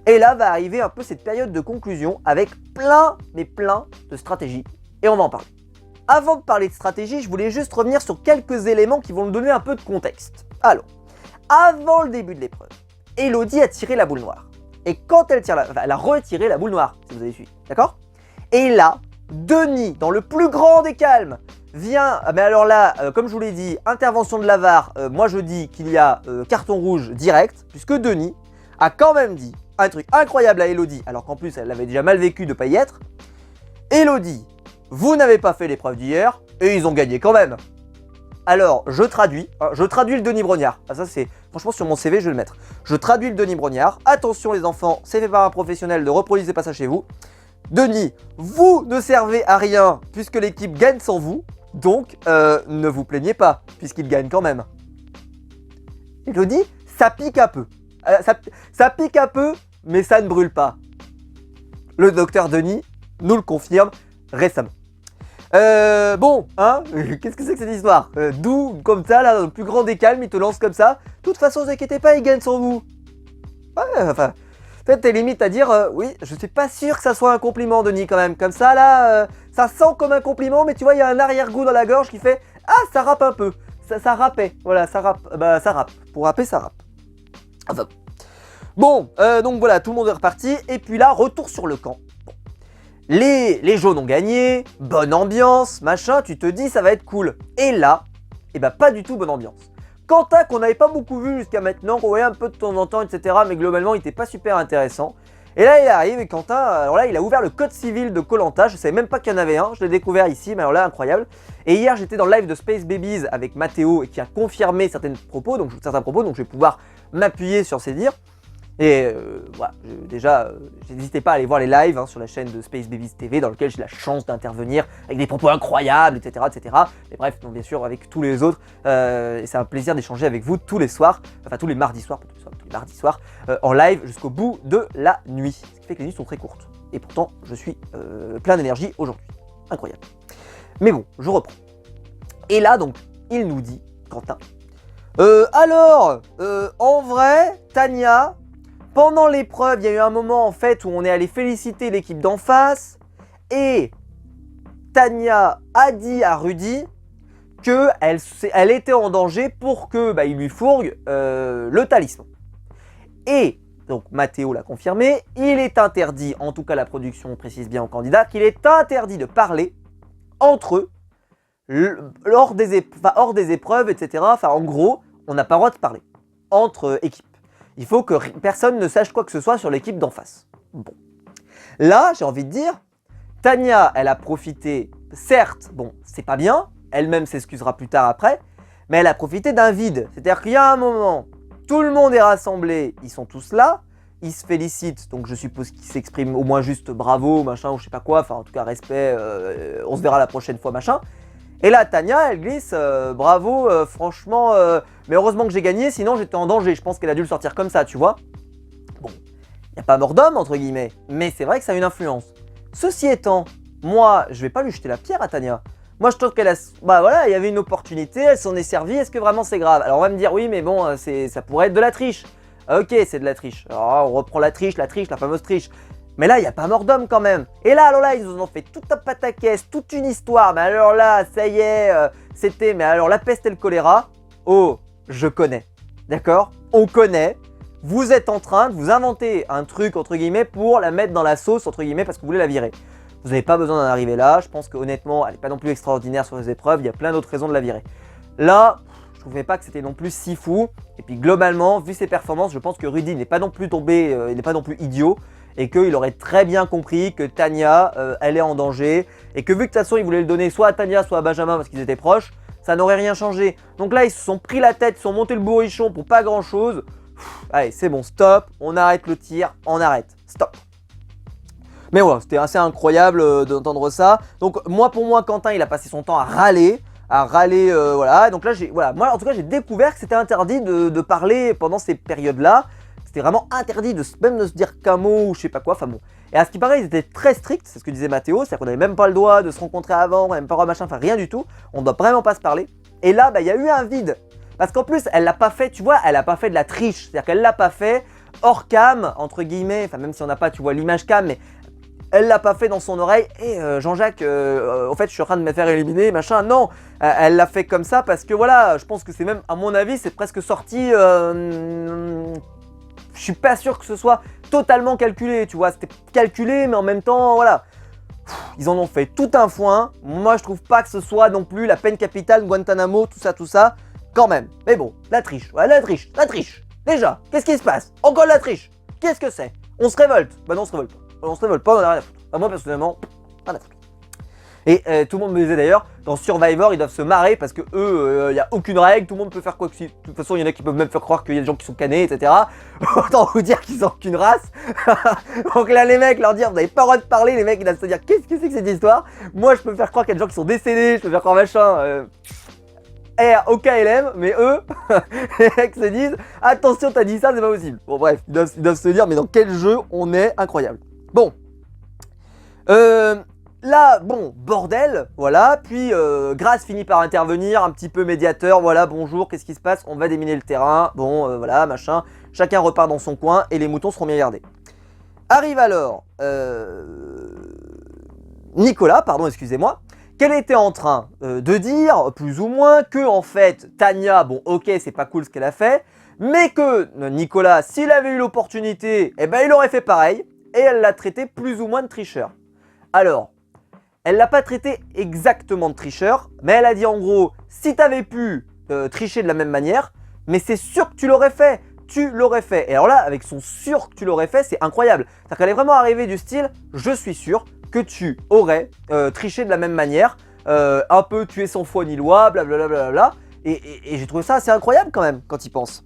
S1: Et là va arriver un peu cette période de conclusion avec plein de stratégies. Et on va en parler. Avant de parler de stratégie, je voulais juste revenir sur quelques éléments qui vont nous donner un peu de contexte. Alors, avant le début de l'épreuve, Elodie a tiré la boule noire. Et quand elle tire elle a retiré la boule noire, si vous avez suivi, d'accord? Et là, Denis, dans le plus grand des calmes, vient, mais alors là, comme je vous l'ai dit, intervention de l'avare, moi je dis qu'il y a carton rouge direct, puisque Denis a quand même dit un truc incroyable à Elodie, alors qu'en plus elle l'avait déjà mal vécu de ne pas y être. Elodie, vous n'avez pas fait l'épreuve d'hier, et ils ont gagné quand même. Alors, je traduis le Denis Brognard. Ah, ça c'est, franchement sur mon CV je vais le mettre. Je traduis le Denis Brognard. Attention les enfants, c'est fait par un professionnel, ne reproduisez pas ça chez vous. Denis, vous ne servez à rien puisque l'équipe gagne sans vous, donc ne vous plaignez pas, puisqu'il gagne quand même. Elodie, ça pique un peu. Ça pique un peu, mais ça ne brûle pas. Le docteur Denis nous le confirme récemment. Bon, hein, qu'est-ce que c'est que cette histoire? D'où, comme ça, là, dans le plus grand des calmes, il te lance comme ça. De toute façon, ne vous inquiétez pas, il gagne sans vous. Ouais, enfin, peut-être t'es limite à dire, oui, je suis pas sûr que ça soit un compliment, Denis, quand même. Comme ça, là, ça sent comme un compliment, mais tu vois, il y a un arrière-goût dans la gorge qui fait, ah, ça rappe un peu. Ça rappait, voilà, ça rappe. Bah, ça rappe. Pour rapper, ça rappe. Enfin, bon, donc voilà, tout le monde est reparti. Et puis là, retour sur le camp. Bon. Les jaunes ont gagné, bonne ambiance, machin, tu te dis ça va être cool. Et là, eh ben pas du tout bonne ambiance. Quentin, qu'on n'avait pas beaucoup vu jusqu'à maintenant, qu'on voyait un peu de temps en temps, etc. Mais globalement, il était pas super intéressant. Et là, il arrive et Quentin, alors là, il a ouvert le code civil de Koh-Lanta. Je savais même pas qu'il y en avait un, je l'ai découvert ici, mais alors là, incroyable. Et hier, j'étais dans le live de Space Babies avec Mathéo, qui a confirmé certains propos, donc je vais pouvoir m'appuyer sur ses dires. Et voilà, déjà, n'hésitez pas à aller voir les lives sur la chaîne de Space Babies TV, dans lequel j'ai la chance d'intervenir avec des propos incroyables, etc. etc. Et bref, donc bien sûr, avec tous les autres. Et c'est un plaisir d'échanger avec vous tous les soirs, enfin tous les mardis soirs, tous les mardis soirs, en live jusqu'au bout de la nuit. Ce qui fait que les nuits sont très courtes. Et pourtant, je suis plein d'énergie aujourd'hui. Incroyable. Mais bon, je reprends. Et là, donc, il nous dit, Quentin, en vrai, Tania, pendant l'épreuve, il y a eu un moment en fait où on est allé féliciter l'équipe d'en face et Tania a dit à Rudy qu'elle était en danger pour que il lui fourgue le talisman. Et donc Mathéo l'a confirmé, il est interdit, en tout cas la production précise bien au candidat, qu'il est interdit de parler entre eux hors des épreuves, etc. Enfin en gros, on n'a pas le droit de parler entre équipes. Il faut que personne ne sache quoi que ce soit sur l'équipe d'en face. Bon. Là, j'ai envie de dire, Tania, elle a profité certes, bon, c'est pas bien, elle-même s'excusera plus tard après, mais elle a profité d'un vide. C'est-à-dire qu'il y a un moment, tout le monde est rassemblé, ils sont tous là, ils se félicitent, donc je suppose qu'ils s'expriment au moins juste bravo, machin, ou je sais pas quoi, enfin en tout cas respect, on se verra la prochaine fois, machin. Et là, Tania, elle glisse, bravo, franchement, mais heureusement que j'ai gagné, sinon j'étais en danger. Je pense qu'elle a dû le sortir comme ça, tu vois. Bon, il n'y a pas mort d'homme, entre guillemets, mais c'est vrai que ça a une influence. Ceci étant, moi, je vais pas lui jeter la pierre à Tania. Moi, je trouve qu'elle a... Bah voilà, il y avait une opportunité, elle s'en est servie, est-ce que vraiment c'est grave? Alors on va me dire, oui, mais bon, ça pourrait être de la triche. Ok, c'est de la triche. Alors on reprend la triche, la fameuse triche. Mais là, il n'y a pas mort d'homme quand même. Et là, alors là, ils nous ont fait tout un pataquès, toute une histoire. Mais alors là, ça y est, c'était, mais alors la peste et le choléra. Oh, je connais. D'accord? On connaît. Vous êtes en train de vous inventer un truc, entre guillemets, pour la mettre dans la sauce, entre guillemets, parce que vous voulez la virer. Vous n'avez pas besoin d'en arriver là. Je pense qu'honnêtement, elle n'est pas non plus extraordinaire sur les épreuves. Il y a plein d'autres raisons de la virer. Là, je ne trouvais pas que c'était non plus si fou. Et puis globalement, vu ses performances, je pense que Rudy n'est pas non plus tombé, il n'est pas non plus idiot. Et qu'il aurait très bien compris que Tania, elle est en danger. Et que vu que de toute façon, il voulait le donner soit à Tania, soit à Benjamin parce qu'ils étaient proches, ça n'aurait rien changé. Donc là, ils se sont pris la tête, ils se sont montés le bourrichon pour pas grand chose. Allez, c'est bon, stop, on arrête le tir, on arrête, stop. Mais voilà, c'était assez incroyable d'entendre ça. Donc moi, pour moi, Quentin, il a passé son temps à râler, voilà. Donc là, voilà, moi, en tout cas, j'ai découvert que c'était interdit de parler pendant ces périodes-là. C'était vraiment interdit même de se dire qu'un mot ou je sais pas quoi, enfin bon. Et à ce qui paraît, ils étaient très stricts, c'est ce que disait Mathéo, c'est-à-dire qu'on n'avait même pas le droit de se rencontrer avant, on n'avait même pas le droit machin, enfin rien du tout. On ne doit vraiment pas se parler. Et là, il y a eu un vide. Parce qu'en plus, elle l'a pas fait, tu vois, elle a pas fait de la triche. C'est-à-dire qu'elle l'a pas fait hors cam, entre guillemets, enfin même si on n'a pas, tu vois, l'image cam, mais elle l'a pas fait dans son oreille. Et Jean-Jacques, au fait, je suis en train de me faire éliminer, machin. Non, elle l'a fait comme ça parce que voilà, je pense que c'est même, à mon avis, c'est presque sorti. Je suis pas sûr que ce soit totalement calculé, tu vois. C'était calculé, mais en même temps, voilà. Ils en ont fait tout un foin. Moi, je trouve pas que ce soit non plus la peine capitale, Guantanamo, tout ça, quand même. Mais bon, la triche, ouais, la triche. Déjà, qu'est-ce qui se passe? Encore la triche. Qu'est-ce que c'est? On se révolte? Bah non, on se révolte pas. On se révolte pas, on a rien à foutre. Enfin, moi, personnellement, rien à foutre. Et tout le monde me disait d'ailleurs, dans Survivor, ils doivent se marrer parce que eux, il n'y a aucune règle, tout le monde peut faire quoi que si. De toute façon, il y en a qui peuvent même faire croire qu'il y a des gens qui sont canés, etc. Autant vous dire qu'ils n'ont aucune race. Donc là, les mecs, leur dire, vous n'avez pas le droit de parler, les mecs, ils doivent se dire, qu'est-ce que c'est que cette histoire? Moi, je peux faire croire qu'il y a des gens qui sont décédés, je peux faire croire machin. Au KLM, mais eux, les mecs se disent, attention, t'as dit ça, c'est pas possible. Bon, bref, ils doivent se dire, mais dans quel jeu on est? Incroyable. Bon. Là, bon, bordel, voilà, puis Grace finit par intervenir, un petit peu médiateur, voilà, bonjour, qu'est-ce qui se passe? On va déminer le terrain, bon, voilà, machin, chacun repart dans son coin et les moutons seront bien gardés. Arrive alors Nicolas, pardon, excusez-moi, qu'elle était en train de dire, plus ou moins, que en fait, Tania, bon, ok, c'est pas cool ce qu'elle a fait, mais que Nicolas, s'il avait eu l'opportunité, eh ben, il aurait fait pareil, et elle l'a traité plus ou moins de tricheur. Alors, elle l'a pas traité exactement de tricheur, mais elle a dit en gros, si t'avais pu tricher de la même manière, mais c'est sûr que tu l'aurais fait. Tu l'aurais fait. Et alors là, avec son sûr que tu l'aurais fait, c'est incroyable. C'est-à-dire qu'elle est vraiment arrivée du style, je suis sûr que tu aurais triché de la même manière, un peu tué sans foi ni loi, blablabla. Et j'ai trouvé ça assez incroyable quand même, quand il pense.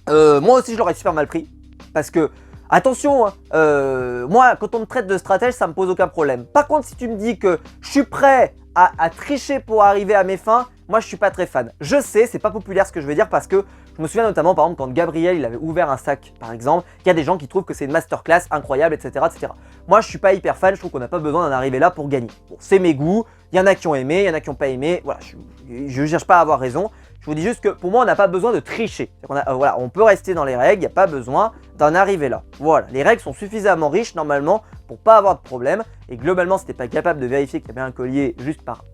S1: Moi aussi, je l'aurais super mal pris, parce que attention, hein, moi, quand on me traite de stratège, ça me pose aucun problème. Par contre, si tu me dis que je suis prêt à tricher pour arriver à mes fins, moi, je suis pas très fan. Je sais, c'est pas populaire ce que je vais dire parce que je me souviens notamment, par exemple, quand Gabriel, il avait ouvert un sac, par exemple, il y a des gens qui trouvent que c'est une masterclass incroyable, etc., etc. Moi, je suis pas hyper fan, je trouve qu'on n'a pas besoin d'en arriver là pour gagner. Bon, c'est mes goûts, il y en a qui ont aimé, il y en a qui n'ont pas aimé, voilà, je cherche pas à avoir raison. Je vous dis juste que pour moi, on n'a pas besoin de tricher. Voilà, on peut rester dans les règles, il n'y a pas besoin d'en arriver là. Voilà, les règles sont suffisamment riches normalement pour pas avoir de problème. Et globalement, si t'es pas capable de vérifier qu'il y avait un collier juste par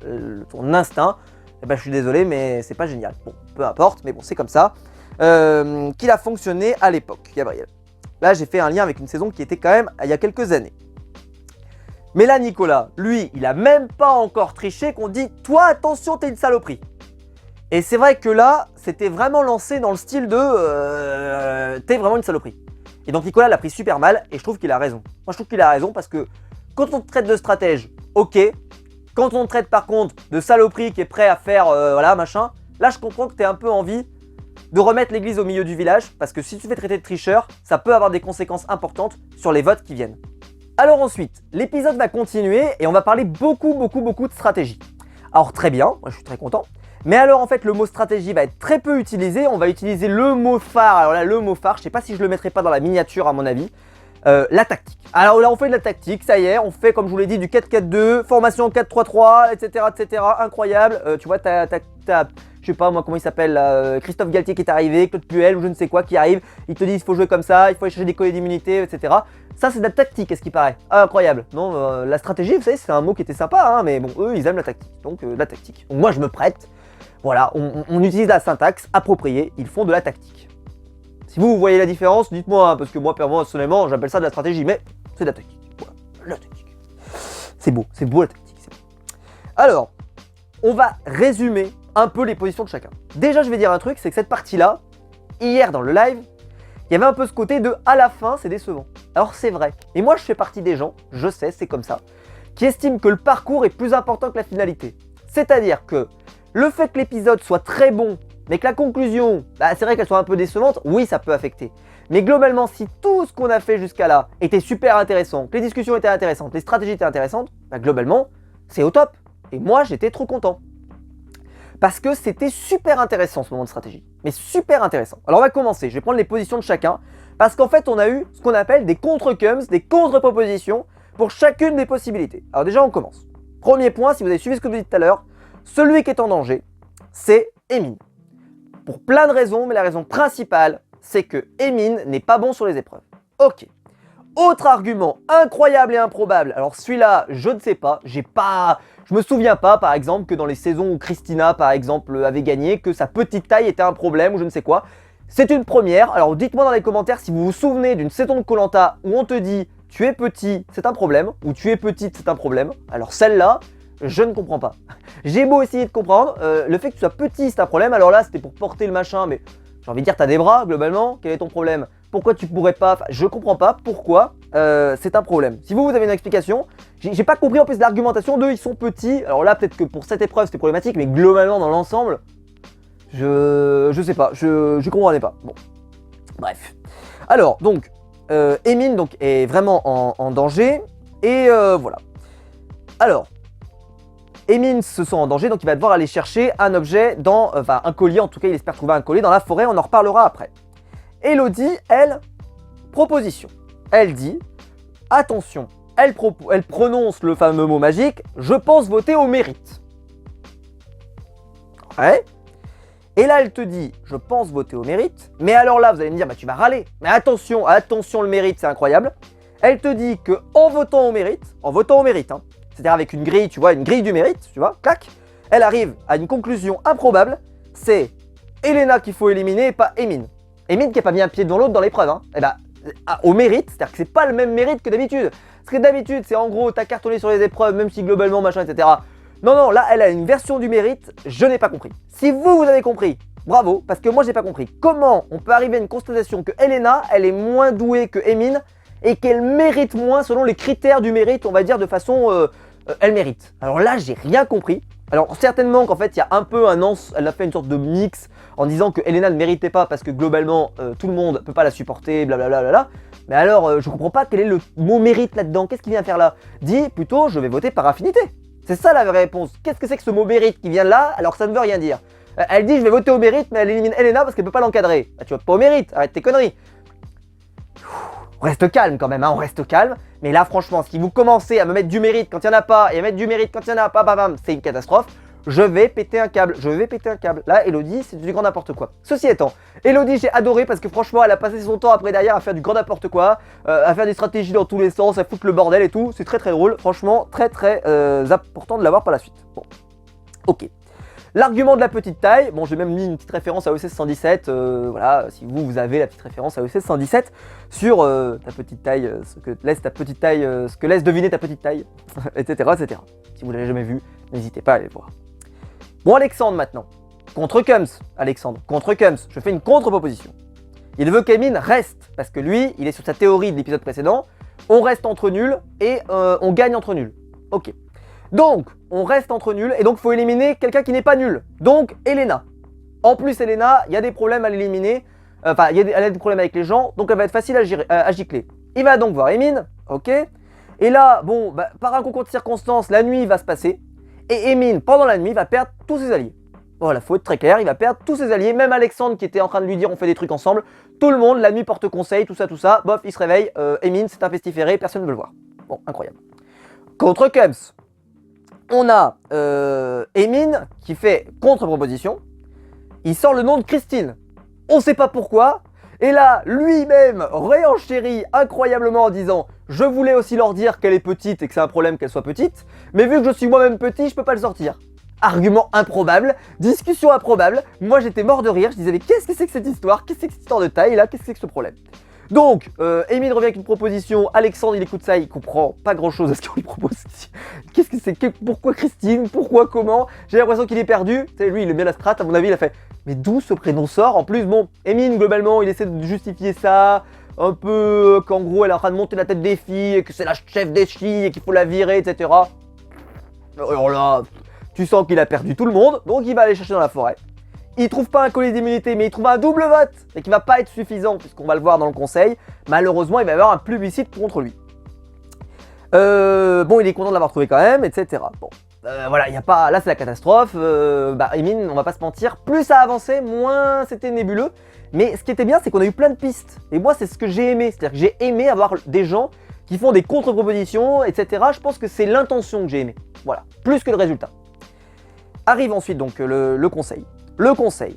S1: ton instinct, eh ben, je suis désolé, mais c'est pas génial. Bon, peu importe, mais bon, c'est comme ça. Qu'il a fonctionné à l'époque, Gabriel. Là, j'ai fait un lien avec une saison qui était quand même il y a quelques années. Mais là, Nicolas, lui, il a même pas encore triché qu'on dit « Toi, attention, t'es une saloperie ». Et c'est vrai que là, c'était vraiment lancé dans le style de t'es vraiment une saloperie. Et donc Nicolas l'a pris super mal et je trouve qu'il a raison. Moi je trouve qu'il a raison parce que quand on te traite de stratège, ok. Quand on te traite par contre de saloperie qui est prêt à faire voilà machin, là je comprends que tu aies un peu envie de remettre l'église au milieu du village, parce que si tu fais traiter de tricheur, ça peut avoir des conséquences importantes sur les votes qui viennent. Alors ensuite, l'épisode va continuer et on va parler beaucoup de stratégie. Alors très bien, moi je suis très content. Mais alors en fait le mot stratégie va être très peu utilisé, on va utiliser le mot phare. Alors là le mot phare, je sais pas si je le mettrai pas dans la miniature à mon avis. La tactique. Alors là on fait de la tactique, ça y est, on fait comme je vous l'ai dit du 4-4-2, formation 4-3-3, etc. Incroyable. Tu vois, je sais pas moi comment il s'appelle là, Christophe Galtier qui est arrivé, Claude Puel ou je ne sais quoi qui arrive, ils te disent il faut jouer comme ça, il faut aller chercher des collets d'immunité, etc. Ça c'est de la tactique, est-ce qui paraît. Ah, incroyable. Non, la stratégie, vous savez, c'est un mot qui était sympa, hein, mais bon, eux ils aiment la tactique, donc la tactique. Donc moi je me prête, voilà, on utilise la syntaxe appropriée, ils font de la tactique. Si vous voyez la différence, dites-moi, hein, parce que moi personnellement j'appelle ça de la stratégie, mais c'est de la tactique. Voilà, la tactique. C'est beau la tactique, c'est beau. Alors, on va résumer un peu les positions de chacun. Déjà, je vais dire un truc, c'est que cette partie-là, hier dans le live, il y avait un peu ce côté de à la fin, c'est décevant. Alors c'est vrai. Et moi, je fais partie des gens, je sais, c'est comme ça, qui estiment que le parcours est plus important que la finalité. C'est-à-dire que le fait que l'épisode soit très bon, mais que la conclusion, c'est vrai qu'elle soit un peu décevante, oui, ça peut affecter. Mais globalement, si tout ce qu'on a fait jusqu'à là était super intéressant, que les discussions étaient intéressantes, les stratégies étaient intéressantes, globalement, c'est au top. Et moi, j'étais trop content. Parce que c'était super intéressant ce moment de stratégie. Mais super intéressant. Alors on va commencer, je vais prendre les positions de chacun. Parce qu'en fait, on a eu ce qu'on appelle des contre-cums, des contre-propositions pour chacune des possibilités. Alors déjà, on commence. Premier point, si vous avez suivi ce que je vous ai dit tout à l'heure, celui qui est en danger, c'est Emin. Pour plein de raisons, mais la raison principale, c'est que Emin n'est pas bon sur les épreuves. Ok. Autre argument incroyable et improbable. Alors celui-là, je ne sais pas, je me souviens pas, par exemple, que dans les saisons où Christina, par exemple, avait gagné, que sa petite taille était un problème ou je ne sais quoi. C'est une première. Alors dites-moi dans les commentaires si vous vous souvenez d'une saison de Koh-Lanta où on te dit tu es petit, c'est un problème, ou tu es petite, c'est un problème. Alors celle-là, je ne comprends pas. J'ai beau essayer de comprendre, le fait que tu sois petit, c'est un problème. Alors là, c'était pour porter le machin, mais j'ai envie de dire, t'as des bras, globalement. Quel est ton problème? Pourquoi tu pourrais pas? Enfin, je comprends pas pourquoi c'est un problème. Si vous avez une explication, j'ai pas compris en plus l'argumentation d'eux, ils sont petits. Alors là, peut-être que pour cette épreuve, c'était problématique, mais globalement, dans l'ensemble, je sais pas, je comprenais pas. Bon, bref. Alors, donc, Emin donc, est vraiment en danger, et voilà. Alors, Emin se sent en danger, donc il va devoir aller chercher un objet enfin un collier, en tout cas il espère trouver un collier dans la forêt, on en reparlera après. Elodie, elle, proposition. Elle dit, attention, elle prononce le fameux mot magique, je pense voter au mérite. Ouais. Et là elle te dit, je pense voter au mérite, mais alors là vous allez me dire, tu vas râler. Mais attention, le mérite c'est incroyable. Elle te dit que en votant au mérite, hein, c'est-à-dire avec une grille, tu vois, une grille du mérite, tu vois, clac, elle arrive à une conclusion improbable, c'est Elena qu'il faut éliminer et pas Emin. Emin qui n'a pas mis un pied devant l'autre dans l'épreuve, hein. Et au mérite, c'est-à-dire que c'est pas le même mérite que d'habitude. Parce que d'habitude, c'est en gros, t'as cartonné sur les épreuves, même si globalement, machin, etc. Non, là, elle a une version du mérite, je n'ai pas compris. Si vous avez compris, bravo, parce que moi, j'ai pas compris. Comment on peut arriver à une constatation que Elena, elle est moins douée que Emin et qu'elle mérite moins selon les critères du mérite, on va dire de façon... elle mérite. Alors là, j'ai rien compris. Alors certainement qu'en fait, il y a un peu elle a fait une sorte de mix en disant que Elena ne méritait pas parce que globalement, tout le monde peut pas la supporter, blablabla. Mais alors, je comprends pas quel est le mot mérite là-dedans. Qu'est-ce qu'il vient faire là? Dis plutôt, je vais voter par affinité. C'est ça la vraie réponse. Qu'est-ce que c'est que ce mot mérite qui vient là alors que ça ne veut rien dire? Elle dit, je vais voter au mérite, mais elle élimine Elena parce qu'elle peut pas l'encadrer. Tu votes pas au mérite, arrête tes conneries. On reste calme quand même, hein, on reste calme. Mais là, franchement, si vous commencez à me mettre du mérite quand il n'y en a pas et à mettre du mérite quand il n'y en a pas, bam, c'est une catastrophe. Je vais péter un câble, Là, Elodie, c'est du grand n'importe quoi. Ceci étant, Elodie, j'ai adoré parce que franchement, elle a passé son temps après derrière à faire du grand n'importe quoi, à faire des stratégies dans tous les sens, à foutre le bordel et tout. C'est très drôle. Franchement, très important de l'avoir par la suite. Bon, ok. L'argument de la petite taille, bon j'ai même mis une petite référence à OSS 117, voilà, si vous avez la petite référence à OSS 117 sur ta petite taille, ce que laisse deviner ta petite taille, etc. Si vous l'avez jamais vu, n'hésitez pas à aller voir. Bon Alexandre maintenant, contre-Cums, je fais une contre-proposition. Il veut qu'Emin reste, parce que lui, il est sur sa théorie de l'épisode précédent, on reste entre nuls et on gagne entre nuls. Ok. Donc, on reste entre nuls et donc il faut éliminer quelqu'un qui n'est pas nul. Donc, Elena. En plus, Elena, il y a des problèmes à l'éliminer. Enfin, elle a des problèmes avec les gens, donc elle va être facile à gicler. Il va donc voir Emin, ok. Et là, bon, par un concours de circonstances, la nuit va se passer. Et Emin, pendant la nuit, va perdre tous ses alliés. Voilà, faut être très clair, il va perdre tous ses alliés. Même Alexandre qui était en train de lui dire on fait des trucs ensemble. Tout le monde, la nuit porte conseil, tout ça. Bof, il se réveille. Emin, c'est un pestiféré, personne ne veut le voir. Bon, incroyable. Contre Cubs, on a Emin qui fait contre-proposition. Il sort le nom de Christine. On sait pas pourquoi. Et là, lui-même réenchérit incroyablement en disant « Je voulais aussi leur dire qu'elle est petite et que c'est un problème qu'elle soit petite, mais vu que je suis moi-même petit, je peux pas le sortir. » Argument improbable, discussion improbable. Moi, j'étais mort de rire. Je disais « Mais qu'est-ce que c'est que cette histoire? Qu'est-ce que c'est que cette histoire de taille là? Qu'est-ce que c'est que ce problème ?» Donc, Emin revient avec une proposition. Alexandre, il écoute ça, il comprend pas grand-chose à ce qu'on lui propose. Qu'est-ce que c'est? Pourquoi Christine? Pourquoi? Comment? J'ai l'impression qu'il est perdu. Tu sais, lui, il est bien la strat. À mon avis, il a fait « Mais d'où ce prénom sort ?» En plus, bon, Emin, globalement, il essaie de justifier ça. Un peu qu'en gros, elle est en train de monter la tête des filles, et que c'est la chef des filles, et qu'il faut la virer, etc. Alors là, tu sens qu'il a perdu tout le monde. Donc, il va aller chercher dans la forêt. Il trouve pas un collier d'immunité, mais il trouve un double vote, et qui va pas être suffisant, puisqu'on va le voir dans le conseil. Malheureusement, il va y avoir un plébiscite contre lui. Bon, il est content de l'avoir trouvé quand même, etc. Bon, voilà, il y a pas, là c'est la catastrophe. Emin, on va pas se mentir, plus ça avançait, moins c'était nébuleux. Mais ce qui était bien, c'est qu'on a eu plein de pistes. Et moi, c'est ce que j'ai aimé, c'est-à-dire que j'ai aimé avoir des gens qui font des contre-propositions, etc. Je pense que c'est l'intention que j'ai aimé. Voilà, plus que le résultat. Arrive ensuite donc le conseil. Le conseil,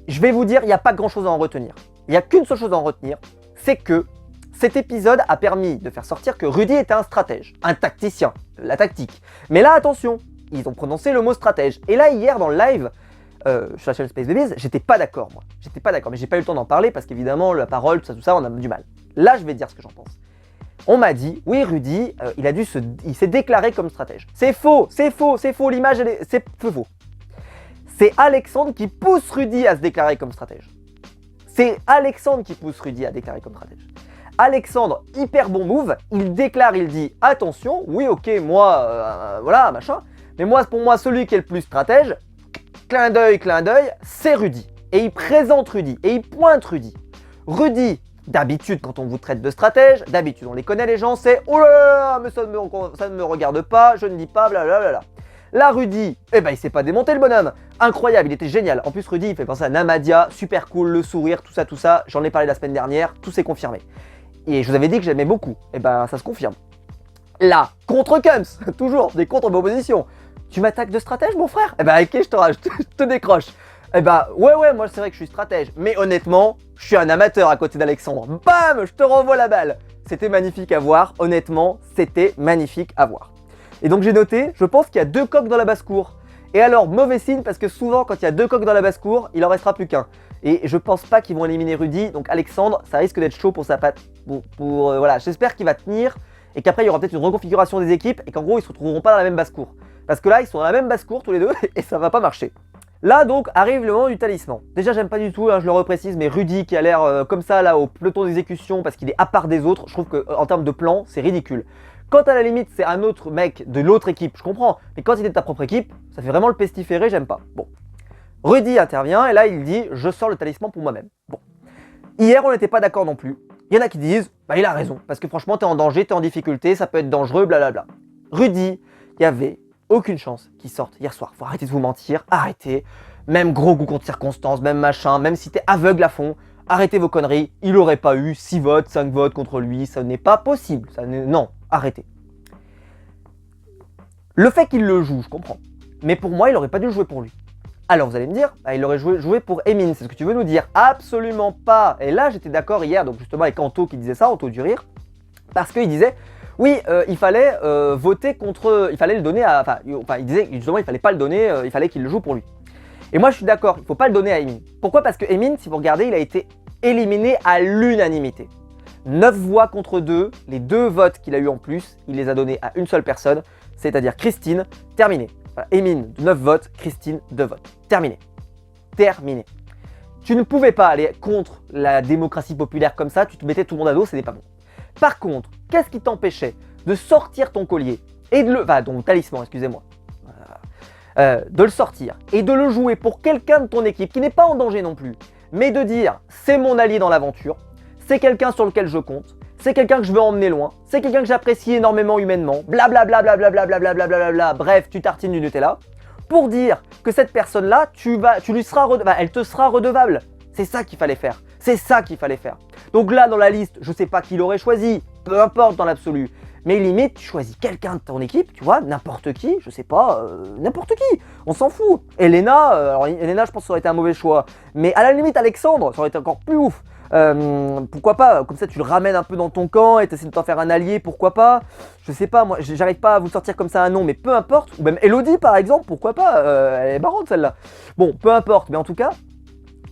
S1: je vais vous dire, il n'y a pas grand chose à en retenir. Il n'y a qu'une seule chose à en retenir, c'est que cet épisode a permis de faire sortir que Rudy était un stratège, un tacticien, la tactique. Mais là, attention, ils ont prononcé le mot stratège. Et là, hier, dans le live, sur la chaîne Space Babies, j'étais pas d'accord, moi. J'étais pas d'accord, mais j'ai pas eu le temps d'en parler parce qu'évidemment, la parole, tout ça, on a du mal. Là, je vais dire ce que j'en pense. On m'a dit, oui, Rudy, il s'est déclaré comme stratège. C'est faux, l'image, c'est faux. C'est Alexandre qui pousse Rudy à se déclarer comme stratège. C'est Alexandre qui pousse Rudy à déclarer comme stratège. Alexandre, hyper bon move, il déclare, il dit « Attention, oui, ok, moi, voilà, machin, mais moi, pour moi, celui qui est le plus stratège, clin d'œil, c'est Rudy. » Et il présente Rudy, et il pointe Rudy. Rudy, d'habitude, quand on vous traite de stratège, d'habitude, on les connaît les gens, c'est « Oh là là, mais ça ne me regarde pas, je ne dis pas, blablabla. » Là, Rudy, il s'est pas démonté le bonhomme. Incroyable, il était génial. En plus, Rudy, il fait penser à Namadia, super cool, le sourire, tout ça. J'en ai parlé la semaine dernière, tout s'est confirmé. Et je vous avais dit que j'aimais beaucoup. Ça se confirme. Là, contre Kums, toujours des contre-propositions. Tu m'attaques de stratège, mon frère? Ok, je te décroche. Ouais, moi c'est vrai que je suis stratège. Mais honnêtement, je suis un amateur à côté d'Alexandre. Bam, je te renvoie la balle. C'était magnifique à voir. Honnêtement, c'était magnifique à voir. Et donc j'ai noté, je pense qu'il y a 2 coqs dans la basse-cour. Et alors, mauvais signe, parce que souvent, quand il y a 2 coqs dans la basse-cour, il en restera plus qu'un. Et je pense pas qu'ils vont éliminer Rudy, donc Alexandre, ça risque d'être chaud pour sa patte. Voilà, j'espère qu'il va tenir, et qu'après il y aura peut-être une reconfiguration des équipes, et qu'en gros ils se retrouveront pas dans la même basse-cour. Parce que là, ils sont dans la même basse-cour tous les deux, et ça va pas marcher. Là donc arrive le moment du talisman. Déjà j'aime pas du tout, je le reprécise, mais Rudy qui a l'air comme ça là au peloton d'exécution parce qu'il est à part des autres, je trouve qu'en termes de plan, c'est ridicule. Quand à la limite c'est un autre mec de l'autre équipe, je comprends, mais quand il est de ta propre équipe, ça fait vraiment le pestiféré, j'aime pas. Bon. Rudy intervient et là il dit « Je sors le talisman pour moi-même ». Bon. Hier on n'était pas d'accord non plus. Il y en a qui disent « il a raison, parce que franchement t'es en danger, t'es en difficulté, ça peut être dangereux, blablabla ». Rudy, il y avait aucune chance qu'il sorte hier soir. Faut arrêter de vous mentir, arrêtez. Même gros goût contre circonstances, même machin, même si t'es aveugle à fond, arrêtez vos conneries. Il aurait pas eu 6 votes, 5 votes contre lui, ça n'est pas possible. Non, arrêtez. Le fait qu'il le joue, je comprends. Mais pour moi, il aurait pas dû le jouer pour lui. Alors vous allez me dire, il aurait joué pour Emin, c'est ce que tu veux nous dire? Absolument pas. Et là, j'étais d'accord hier, donc justement avec Anto qui disait ça, Anto du rire, parce qu'il disait, oui, il fallait voter contre, il fallait le donner à, il disait justement, il fallait pas le donner, il fallait qu'il le joue pour lui. Et moi, je suis d'accord, il faut pas le donner à Emin. Pourquoi? Parce que Emin, si vous regardez, il a été éliminé à l'unanimité. 9 voix contre 2, les 2 votes qu'il a eu en plus, il les a donnés à une seule personne, c'est-à-dire Christine, terminé. Emin, 9 votes, Christine, 2 votes. Terminé. Terminé. Tu ne pouvais pas aller contre la démocratie populaire comme ça, tu te mettais tout le monde à dos, ce n'est pas bon. Par contre, qu'est-ce qui t'empêchait de sortir ton collier et de le... Enfin, ton talisman, excusez-moi. De le sortir et de le jouer pour quelqu'un de ton équipe qui n'est pas en danger non plus, mais de dire c'est mon allié dans l'aventure, c'est quelqu'un sur lequel je compte, c'est quelqu'un que je veux emmener loin, c'est quelqu'un que j'apprécie énormément humainement, blablabla, blablabla, bref, tu tartines du Nutella, pour dire que cette personne-là, elle te sera redevable. C'est ça qu'il fallait faire. C'est ça qu'il fallait faire. Donc là, dans la liste, je sais pas qui l'aurait choisi, peu importe dans l'absolu. Mais limite, tu choisis quelqu'un de ton équipe, tu vois, n'importe qui, je sais pas, n'importe qui, on s'en fout. Elena, alors Elena, je pense que ça aurait été un mauvais choix. Mais à la limite, Alexandre, ça aurait été encore plus ouf. Pourquoi pas, comme ça tu le ramènes un peu dans ton camp et tu essaies de t'en faire un allié, pourquoi pas. Je sais pas, moi j'arrive pas à vous sortir comme ça un nom, mais peu importe. Ou même Elodie par exemple, pourquoi pas, elle est marrante celle-là. Bon, peu importe, mais en tout cas,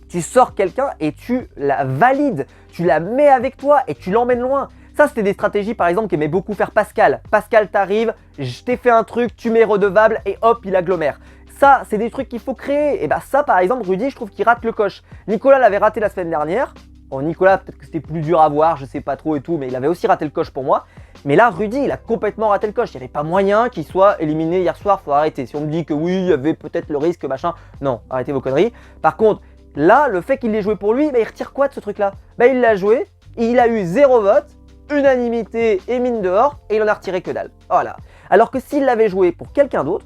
S1: tu sors quelqu'un et tu la valides, tu la mets avec toi et tu l'emmènes loin. Ça, c'était des stratégies, par exemple, qu'aimait beaucoup faire Pascal. Pascal, t'arrives, je t'ai fait un truc, tu m'es redevable et hop, il agglomère. Ça, c'est des trucs qu'il faut créer. Et bah ça, par exemple, Rudy, je trouve qu'il rate le coche. Nicolas l'avait raté la semaine dernière. Bon, Nicolas, peut-être que c'était plus dur à voir, je sais pas trop et tout, mais il avait aussi raté le coche pour moi. Mais là, Rudy, il a complètement raté le coche. Il n'y avait pas moyen qu'il soit éliminé hier soir, faut arrêter. Si on me dit que oui, il y avait peut-être le risque, machin, non, arrêtez vos conneries. Par contre, là, le fait qu'il l'ait joué pour lui, bah, il retire quoi de ce truc-là? Bah, il l'a joué, il a eu 0 vote. Unanimité et mine dehors, et il en a retiré que dalle. Voilà. Alors que s'il l'avait joué pour quelqu'un d'autre,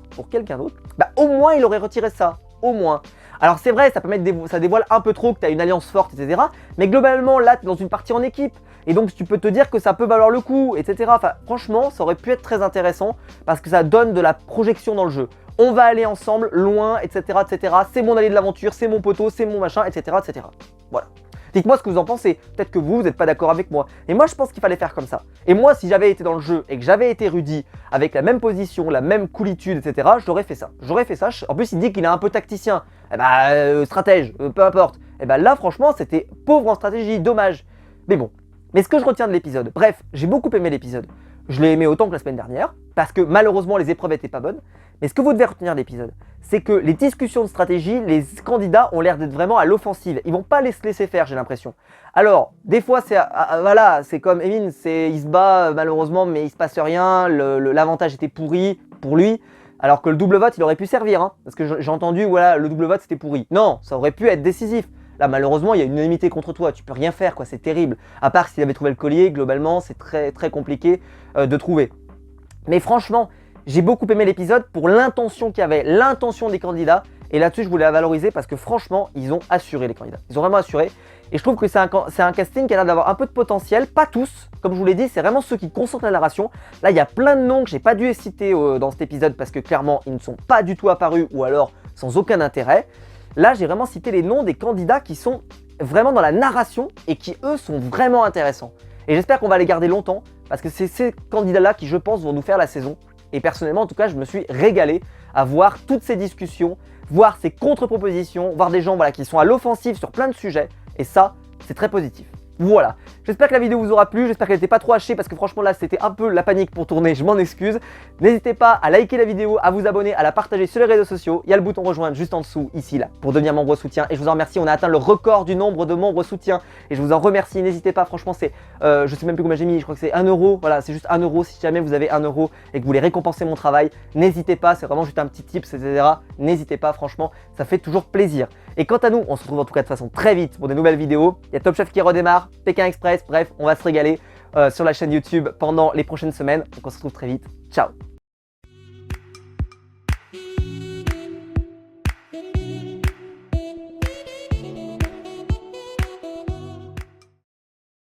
S1: bah au moins il aurait retiré ça. Au moins. Alors c'est vrai, ça dévoile un peu trop que tu as une alliance forte, etc. Mais globalement, là, tu es dans une partie en équipe. Et donc tu peux te dire que ça peut valoir le coup, etc. Enfin, franchement, ça aurait pu être très intéressant parce que ça donne de la projection dans le jeu. On va aller ensemble, loin, etc. etc. C'est mon allié de l'aventure, c'est mon poteau, c'est mon machin, etc. etc. Voilà. Dites-moi ce que vous en pensez. Peut-être que vous n'êtes pas d'accord avec moi. Et moi, je pense qu'il fallait faire comme ça. Et moi, si j'avais été dans le jeu et que j'avais été Rudy, avec la même position, la même coolitude, etc., j'aurais fait ça. J'aurais fait ça. En plus, il dit qu'il est un peu tacticien. Eh ben, stratège, peu importe. Et ben là, franchement, c'était pauvre en stratégie, dommage. Mais bon. Mais ce que je retiens de l'épisode, bref, j'ai beaucoup aimé l'épisode. Je l'ai aimé autant que la semaine dernière, parce que malheureusement, les épreuves n'étaient pas bonnes. Mais ce que vous devez retenir de l'épisode, c'est que les discussions de stratégie, les candidats ont l'air d'être vraiment à l'offensive. Ils vont pas se laisser faire, j'ai l'impression. Alors, des fois, voilà, c'est comme Emin, il se bat malheureusement, mais il se passe rien. L'avantage était pourri pour lui. Alors que le double vote, il aurait pu servir. Hein, parce que j'ai entendu, voilà, le double vote, c'était pourri. Non, ça aurait pu être décisif. Là, malheureusement, il y a une unanimité contre toi. Tu peux rien faire, quoi. C'est terrible. À part s'il avait trouvé le collier, globalement, c'est très, très compliqué de trouver. Mais franchement, j'ai beaucoup aimé l'épisode pour l'intention qu'il y avait, l'intention des candidats. Et là-dessus, je voulais la valoriser parce que franchement, ils ont assuré les candidats. Ils ont vraiment assuré. Et je trouve que c'est un casting qui a l'air d'avoir un peu de potentiel. Pas tous, comme je vous l'ai dit, c'est vraiment ceux qui concentrent la narration. Là, il y a plein de noms que j'ai pas dû citer dans cet épisode parce que clairement, ils ne sont pas du tout apparus ou alors sans aucun intérêt. Là, j'ai vraiment cité les noms des candidats qui sont vraiment dans la narration et qui, eux, sont vraiment intéressants. Et j'espère qu'on va les garder longtemps parce que c'est ces candidats-là qui, je pense, vont nous faire la saison. Et personnellement, en tout cas, je me suis régalé à voir toutes ces discussions, voir ces contre-propositions, voir des gens voilà, qui sont à l'offensive sur plein de sujets. Et ça, c'est très positif. Voilà, j'espère que la vidéo vous aura plu, j'espère qu'elle n'était pas trop hachée parce que franchement là c'était un peu la panique pour tourner, je m'en excuse. N'hésitez pas à liker la vidéo, à vous abonner, à la partager sur les réseaux sociaux. Il y a le bouton rejoindre juste en dessous, ici là, pour devenir membre soutien. Et je vous en remercie, on a atteint le record du nombre de membres soutien. Et je vous en remercie, n'hésitez pas, franchement c'est, je sais même plus combien j'ai mis, je crois que c'est 1 €. Voilà, c'est juste 1 € si jamais vous avez 1 € et que vous voulez récompenser mon travail. N'hésitez pas, c'est vraiment juste un petit tips, etc. N'hésitez pas, franchement, ça fait toujours plaisir. Et quant à nous, on se retrouve en tout cas de façon très vite pour des nouvelles vidéos. Il y a Top Chef qui redémarre, Pékin Express, bref, on va se régaler sur la chaîne YouTube pendant les prochaines semaines. Donc on se retrouve très vite. Ciao!